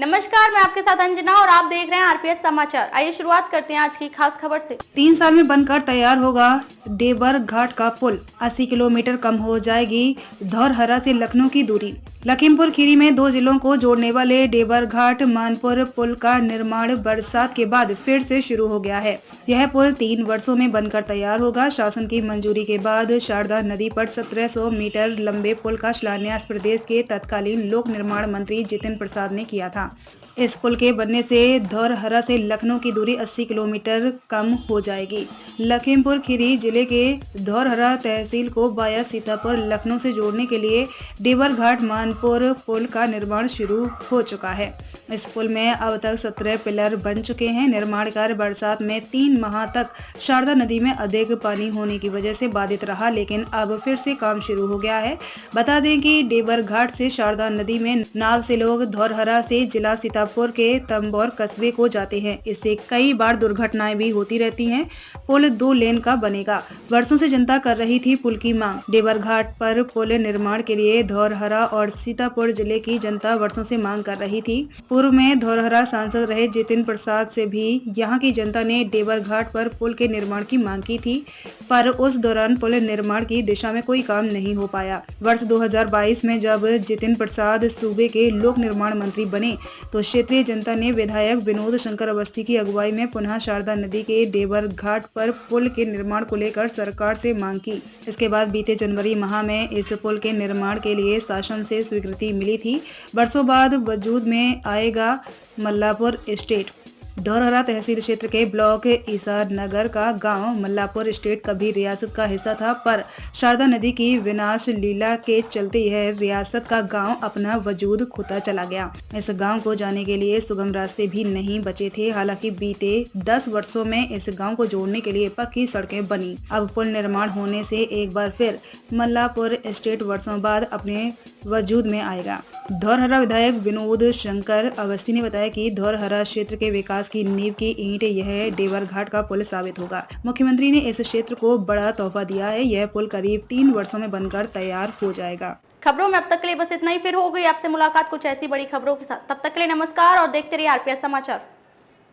नमस्कार, मैं आपके साथ अंजना और आप देख रहे हैं आरपीएस समाचार। आइए शुरुआत करते हैं आज की खास खबर से। 3 साल में बनकर तैयार होगा डेबर घाट का पुल। 80 किलोमीटर कम हो जाएगी धौरहरा से लखनऊ की दूरी। लखीमपुर खीरी में 2 जिलों को जोड़ने वाले डेबर घाट मानपुर पुल का निर्माण बरसात के बाद फिर से शुरू हो गया है। यह पुल 3 वर्षों में बनकर तैयार होगा। शासन की मंजूरी के बाद शारदा नदी पर 1700 मीटर लंबे पुल का शिलान्यास प्रदेश के तत्कालीन लोक निर्माण मंत्री जितिन प्रसाद ने किया था। इस पुल के बनने से धौरहरा से लखनऊ की दूरी 80 किलोमीटर कम हो जाएगी। लखीमपुर खीरी जिले के धौरहरा तहसील को वाया सीतापुर लखनऊ से जोड़ने के लिए डेबर घाट मानपुर पुल का निर्माण शुरू हो चुका है। इस पुल में अब तक 17 पिलर बन चुके हैं। निर्माण कार्य बरसात में 3 माह तक शारदा नदी में अधिक पानी होने की वजह से बाधित रहा, लेकिन अब फिर से काम शुरू हो गया है। बता दें कि डेबर घाट से शारदा नदी में नाव से लोग धौरहरा से जिला सीतापुर के तंबौर कस्बे को जाते हैं। इससे कई बार दुर्घटनाएं भी होती रहती हैं। पुल 2 लेन का बनेगा। वर्षों से जनता कर रही थी पुल की मांग। डेबर घाट पर पुल निर्माण के लिए धौरहरा और सीतापुर जिले की जनता वर्षों से मांग कर रही थी। पूर्व में धौरहरा सांसद रहे जितिन प्रसाद से भी यहां की जनता ने डेबर घाट पर पुल के निर्माण की मांग की थी, पर उस दौरान पुल निर्माण की दिशा में कोई काम नहीं हो पाया। वर्ष 2022 में जब जितिन प्रसाद सूबे के लोक निर्माण मंत्री बने तो क्षेत्रीय जनता ने विधायक विनोद शंकर अवस्थी की अगुवाई में पुनः शारदा नदी के डेबर घाट पर पुल के निर्माण को लेकर सरकार से मांग की। इसके बाद बीते जनवरी माह में इस पुल के निर्माण के लिए शासन से स्वीकृति मिली थी। वर्षों बाद वजूद में आएगा मल्लापुर एस्टेट। धौरहरा तहसील क्षेत्र के ब्लॉक ईसा नगर का गांव मल्लापुर एस्टेट कभी रियासत का हिस्सा था, पर शारदा नदी की विनाश लीला के चलते यह रियासत का गांव अपना वजूद खोता चला गया। इस गांव को जाने के लिए सुगम रास्ते भी नहीं बचे थे। हालांकि बीते 10 वर्षों में इस गांव को जोड़ने के लिए पक्की सड़कें बनी। अब पुल निर्माण होने से एक बार फिर मल्लापुर एस्टेट वर्षों बाद अपने वजूद में आएगा। धौरहरा विधायक विनोद शंकर अवस्थी ने बताया कि धौरहरा क्षेत्र के विकास की नींव की ईंट यह डेबर घाट का पुल साबित होगा। मुख्यमंत्री ने इस क्षेत्र को बड़ा तोहफा दिया है। यह पुल करीब 3 वर्षों में बनकर तैयार हो जाएगा। खबरों में अब तक के लिए बस इतना ही। फिर हो गई आपसे मुलाकात कुछ ऐसी बड़ी खबरों के साथ। तब तक के लिए नमस्कार और देखते रहिए आरपीएस समाचार।